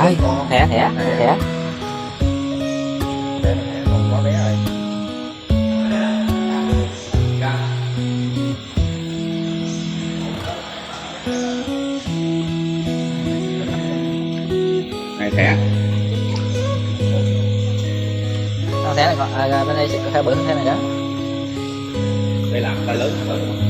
Ơi, thẻ thẻ thẻ. Còn có bé rồi. Này thẻ. Thẻ này còn bên đây sẽ bự hơn thế này đó. Đây là tay lớn.